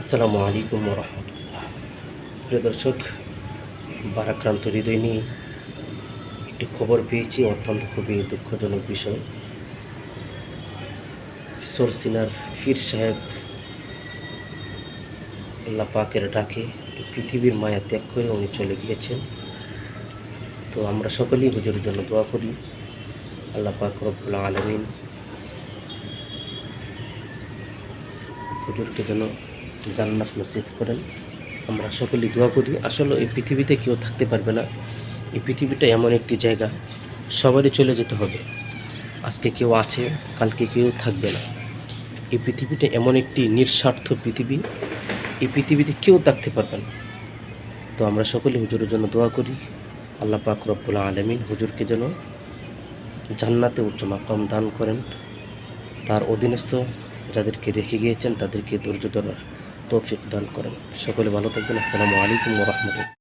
আসসালামু আলাইকুম রহমতুল্লাহ। প্রিয় দর্শক, ভারাক্রান্ত হৃদয় নিয়ে একটি খবর পেয়েছি, অত্যন্ত খুবই দুঃখজনক বিষয়। সরসিনার পীর সাহেব আল্লাহ পাকের ডাকে পৃথিবীর মায়া ত্যাগ করে উনি চলে গিয়েছেন। তো আমরা সকলেই হুজুরের জন্য দোয়া করি, আল্লাহ পাক রব্বুল আলামিন হুজুরকে যেন জান্নাত নসিব করেন। আমরা সকলেই দোয়া করি। আসলে এই পৃথিবীতে কেউ থাকতে পারবে না। এই পৃথিবীটা এমন একটি জায়গা, সবারই চলে যেতে হবে। আজকে কেউ আছে, কালকে কেউ থাকবে না। এই পৃথিবীটা এমন একটি নিঃস্বার্থ পৃথিবী, এই পৃথিবীতে কেউ থাকতে পারবে না। তো আমরা সকলে হুজুরের জন্য দোয়া করি, আল্লাহ পাক রব্বুল আলামিন হুজুরকে যেন জান্নাতে উচ্চ মাকাম দান করেন। তার অধীনস্থ যাদেরকে রেখে গিয়েছেন তাদেরকে ধৈর্য ধরার তৌফিক দান করেন। সকলে ভালো থাকবেন। আসসালামু আলাইকুম ওয়া রাহমাতুল্লাহ।